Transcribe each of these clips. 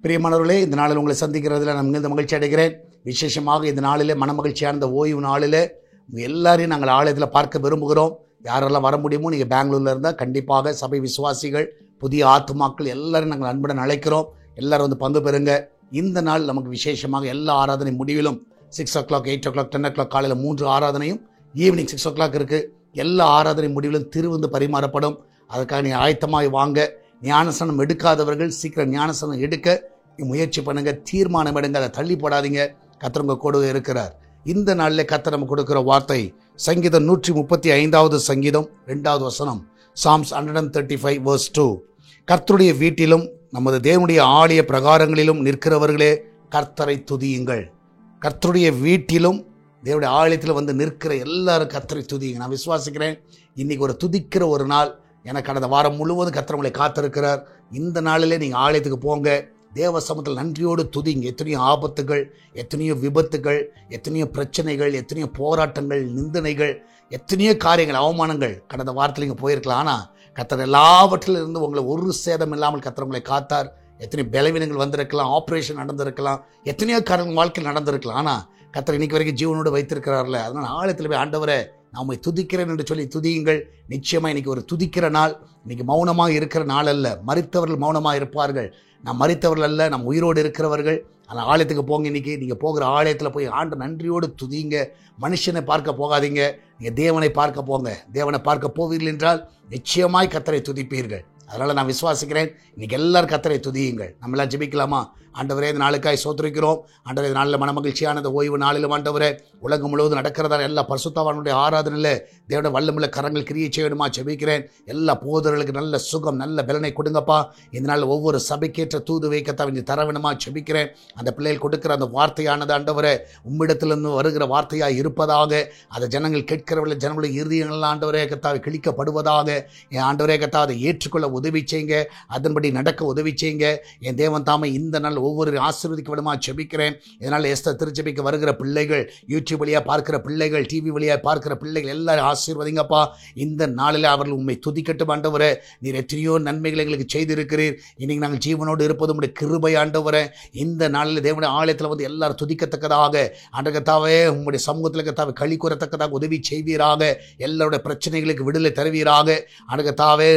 பிரியமானவர்களே, இந்த நாளில் உங்களை சந்திக்கிறதுல நான் மிகுந்த மகிழ்ச்சி அடைகிறேன். விசேஷமாக இந்த நாளில் மனமகிழ்ச்சியான இந்த ஓய்வு நாளில் எல்லாரையும் நாங்கள் ஆலயத்தில் பார்க்க விரும்புகிறோம். யாரெல்லாம் வர முடியுமோ, நீங்கள் பெங்களூரில் இருந்தால் கண்டிப்பாக சபை விசுவாசிகள், புதிய ஆத்துமாக்கள் எல்லாரும் நாங்கள் அன்புடன் அழைக்கிறோம். எல்லாரும் வந்து பங்கு பெறுங்க. இந்த நாள் நமக்கு விசேஷமாக எல்லா ஆராதனை முடிவிலும் 6 o'clock, 8 o'clock, 10 o'clock காலையில் 3 ஆராதனையும் ஈவினிங் 6 o'clock இருக்குது. எல்லா ஆராதனை முடிவிலும் திருவிருந்து பரிமாறப்படும். அதற்காக நீ ஆயத்தமாய் வாங்க. ஞானஸ்நானம் எடுக்காதவர்கள் சீக்கிரம் ஞானஸ்நானம் எடுக்க முயற்சி பண்ணுங்க. தீர்மானம் எடுங்க. அதை தள்ளி போடாதீங்க. கர்த்தர் உங்க கூட இருக்கிறார். இந்த நாளில் கர்த்தர் நமக்கு கொடுக்கிற வார்த்தை சங்கீதம் 135 சங்கீதம் 2வது வசனம், சாம்ஸ் 135 verse 2. கர்த்தருடைய வீட்டிலும் நமது தேவனுடைய ஆலய பிரகாரங்களிலும் நிற்கிறவர்களே கர்த்தரை துதியுங்கள். கர்த்தருடைய வீட்டிலும் தேவனுடைய ஆலயத்தில் வந்து நிற்கிற எல்லாரும் கர்த்தரை துதியுங்க. நான் விசுவாசிக்கிறேன் இன்னைக்கு ஒரு துதிக்கிற ஒரு நாள். எனக்கு கடந்த வாரம் முழுவதும் கர்த்தர் உங்களை காத்திருக்கிறார். இந்த நாளிலே நீங்கள் ஆலயத்துக்கு போங்க. தேவ சமூகத்தில் நன்றியோடு துதிங்க. எத்தனையோ ஆபத்துகள், எத்தனையோ விபத்துகள், எத்தனையோ பிரச்சனைகள், எத்தனையோ போராட்டங்கள், நிந்தனைகள், எத்தனையோ காரியங்கள், அவமானங்கள் கடந்த வாரத்தில் நீங்கள் போயிருக்கலாம். ஆனால் கர்த்தர் எல்லாவற்றிலிருந்து உங்களை ஒரு சேதம் இல்லாமல் கர்த்தர் உங்களை காத்தார். எத்தனையோ பலவீனங்கள் வந்திருக்கலாம், ஆப்ரேஷன் நடந்திருக்கலாம், எத்தனையோ காரியங்கள் வாழ்க்கையில் நடந்திருக்கலாம். ஆனால் கர்த்தர் இன்னைக்கு வரைக்கும் ஜீவனோடு வைத்திருக்கிறார்ல. அதனால் ஆலயத்தில் போய் ஆண்டவரை நான் உம்மை துதிக்கிறேன் என்று சொல்லி துதியுங்கள். நிச்சயமாக இன்றைக்கி ஒரு துதிக்கிற நாள். இன்றைக்கி மௌனமாக இருக்கிற நாள் அல்ல. மரித்தவர்கள் மௌனமாக இருப்பார்கள். நாம் மரித்தவர்கள் அல்ல, நம்ம உயிரோடு இருக்கிறவர்கள். அந்த ஆலயத்துக்கு போங்க. இன்றைக்கி நீங்கள் போகிற ஆலயத்தில் போய் ஆண்டு நன்றியோடு துதிங்க. மனுஷனை பார்க்க போகாதீங்க, நீங்கள் தேவனை பார்க்க போங்க. தேவனை பார்க்க போவீர்கள் என்றால் நிச்சயமாய் கர்த்தரை துதிப்பீர்கள். அதனால் நான் விசுவாசிக்கிறேன் இன்றைக்கி எல்லாரும் கர்த்தரை துதியுங்கள். நம்மளாம் ஜெபிக்கலாமா? ஆண்டவரே, இந்த நாளுக்காய் சோத்திரிக்கிறோம். ஆண்டவரே, இந்த நாளில் மனமகிழ்ச்சியானது ஓய்வு நாளிலும் ஆண்டவரே உலகம் முழுவதும் நடக்கிறதா எல்லா பரிசுத்தவானுடைய ஆராதனையில் தேவனுடைய வல்லமுள்ள கரங்கள் கிரியை செய்யணுமா ஜெபிக்கிறேன். எல்லா போதர்களுக்கு நல்ல சுகம், நல்ல பலனை கொடுங்கப்பா. இந்த நாள் ஒவ்வொரு சபைக்கேற்ற தூது வைக்கத்தான் இங்கே தர வேணுமா ஜெபிக்கிறேன். அந்த பிள்ளைகள் கொடுக்கிற அந்த வார்த்தையானது ஆண்டவரே உம்மிடத்திலிருந்து வருகிற வார்த்தையாக இருப்பதாக. அதை ஜனங்கள் கேட்கிறவர்கள் ஜனங்களுடைய இறுதியங்கள் ஆண்டவரே கத்தாவை கிழிக்கப்படுவதாக. என் ஆண்டவரே கத்தா அதை ஏற்றுக்கொள்ள உதவி செய்யுங்க. அதன்படி நடக்க உதவி செய்யுங்க. என் தேவன் தாமே இந்த நாள் ஒவ்வொரு ஆசீர்வதிக்க விடுமா ஜெபிக்கிறேன். இதனால் எஸ்தர் திருச்சபைக்கு வருகிற பிள்ளைகள், யூடியூப் வழியாக பார்க்கிற பிள்ளைகள், டிவி வழியாக பார்க்கிற பிள்ளைகள் எல்லாரும் ஆசீர்வதிங்கப்பா. இந்த நாளில் அவர்கள் உண்மை துதிக்கட்டும் ஆண்டவரே. நீர் எத்தனையோ நன்மைகள் எங்களுக்கு செய்திருக்கிறீர். இன்னைக்கு நாங்கள் ஜீவனோடு இருப்பது உடைய கிருபை ஆண்டவரே. இந்த நாளில் தேவனுடைய ஆலயத்தில் வந்து எல்லாரும் துதிக்கத்தக்கதாக ஆண்டகத்தாவே உங்களுடைய சமூகத்தில் கத்தாவை களி கூறத்தக்கதாக உதவி செய்வீராக. எல்லாருடைய பிரச்சனைகளுக்கு விடுதலை தருவீராக. ஆண்டகத்தாவே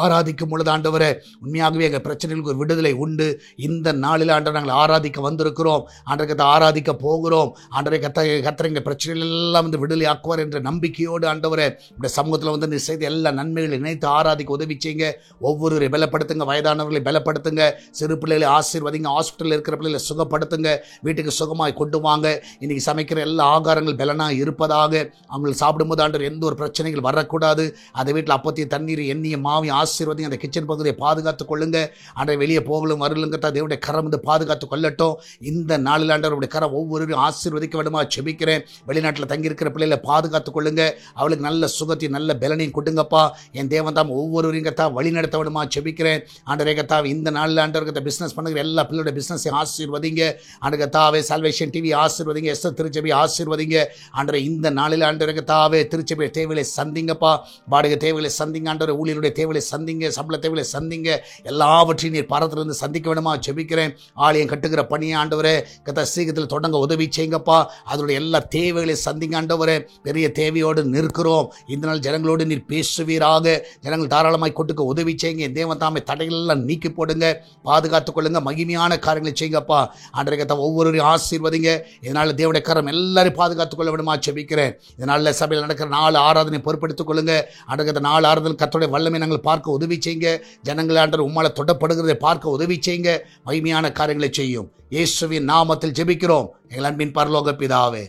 ஆராதிக்கும் பொழுது ஆண்டவரே உண்மையாகவே எங்கள் பிரச்சனைகளுக்கு ஒரு விடுதலை உண்டு. இந்த நாளில் ஆண்டவர் நாங்கள் ஆராதிக்க வந்திருக்கிறோம். ஆண்டரை கத்தை ஆராதிக்க போகிறோம். ஆண்டரை கத்தரை எங்கள் பிரச்சனைகள் எல்லாம் வந்து விடுதலை ஆக்குவார் என்ற நம்பிக்கையோடு ஆண்டவரை இந்த சமூகத்தில் வந்து நீர் செய்த எல்லா நன்மைகளை நினைத்து ஆராதிக்க உதவி செய்யுங்க. ஒவ்வொருவரை பலப்படுத்துங்க. வயதானவர்களை பலப்படுத்துங்க. சிறு பிள்ளைகளை ஆசீர்வதிங்க. ஹாஸ்பிட்டலில் இருக்கிற பிள்ளைகளை சுகப்படுத்துங்க. வீட்டுக்கு சுகமாய் கொண்டு வாங்க. இன்னைக்கு சமைக்கிற எல்லா ஆகாரங்கள் பலனாக இருப்பதாக. அவங்க சாப்பிடும்போது ஆண்டவர் எந்த ஒரு பிரச்சனைகள் வரக்கூடாது. அந்த வீட்டில் அப்பத்திய தண்ணீர் எண்ணிய மாவி ஆசீர்வதிங்க. அந்த கிச்சன் பகுதியை பாதுகாத்துக் கொள்ளுங்க. ஆண்டரை வெளியே போகலும் வரலுங்க தேவனுடைய கரம் வந்து பாதுகாத்து கொள்ளட்டும். இந்த நாளில் ஆண்டவருடைய கரம் ஒவ்வொருவரையும் ஆசீர்வதிக்க வேண்டுமா ஜெபிக்கிறேன். வெளிநாட்டில் தங்கியிருக்கிற பிள்ளைகளை பாதுகாத்துக் கொள்ளுங்க. அவளுக்கு நல்ல சுகத்தையும் நல்ல பலனையும் கொடுங்கப்பா. என் தேவன் தாம் ஒவ்வொருவரையும் கத்தா வழி நடத்த வேண்டுமா ஜெபிக்கிறேன். ஆண்டரே கத்தாவை இந்த நாளில் ஆண்டவர்கிட்ட பிஸ்னஸ் பண்ணுகிற எல்லா பிள்ளையோட பிஸ்னஸையும் ஆசீர்வதிங்க. ஆண்டு கத்தாவே சால்வேஷன் டிவி ஆசீர்வதிங்க. எஸ்தர் திருச்சபை ஆசீர்வதிங்க. ஆண்டரை இந்த நாளில் ஆண்டவரே கத்தாவே திருச்சபை தேவைகளை சந்திங்கப்பா. வாடகை தேவைகளை சந்திங்க. ஆண்டவரை ஊழியருடைய தேவைகளை சந்திங்க. சம்பள தேவைகளை சந்திங்க. எல்லாவற்றையும் நீர் பரத்திலிருந்து சந்திக்க வேண்டுமா ஜெபிக்கிறேன். ஆலயம் கட்டுகிற பணியை ஆண்டவரே கத்த சீக்கிரத்தில் தொடங்க உதவி செய்யுங்கப்பா. அதனுடைய எல்லா தேவைகளை சந்திங்க ஆண்டவரே. பெரிய தேவையோடு நிற்கிறோம். இந்த நாள் ஜனங்களோடு நீர் பேசுவீராக. ஜனங்கள் தாராளமாய் கொட்டுக்க உதவி செய்யுங்க. என் தேவன் தாமே தடைகள் எல்லாம் நீக்கி போடுங்க. பாதுகாத்துக் கொள்ளுங்க. மகிமையான காரியங்களை செய்யுங்கப்பா. ஆண்டவரே கத்த ஒவ்வொருவரையும் ஆசீர்வதிங்க. இதனால தேவனுடைய கரம் எல்லாரையும் பாதுகாத்துக் கொள்ள வேண்டுமா ஜெபிக்கிறேன். இதனால சபையில் நடக்கிற 4 ஆராதனை பொறுப்பெடுத்துக் கொள்ளுங்க. ஆண்டவரே 4 ஆராதனை கர்த்தருடைய வல்லமை நாங்கள் பார்க்க உதவி செய்யுங்க. ஜனங்கள் ஆண்டவர் உம்மால தொடப்படுகிறதை பார்க்க உதவி செய்யுங்க. மகிமையான காரியங்களை செய்யும். இயேசுவின் நாமத்தில் ஜெபிக்கிறோம் எங்கள் அன்பின் பரலோக பிதாவே.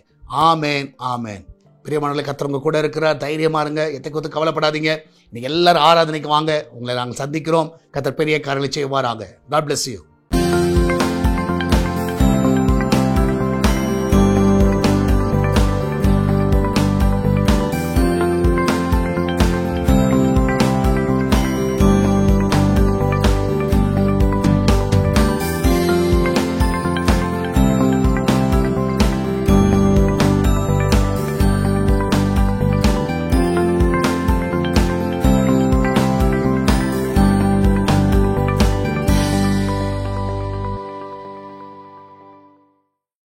ஆமேன், ஆமேன். பிரியமானவர்களே, கர்த்தர் உங்க கூட இருக்கிறார். தைரியமா இருங்க. எதை குறித்து கவலைப்படாதீங்க. நீங்க எல்லாரும் ஆராதனைக்கு வாங்க. உங்களை நாங்கள் சந்திக்கிறோம். கர்த்தர் பெரிய காரியங்களை செய்வாராக. God bless you.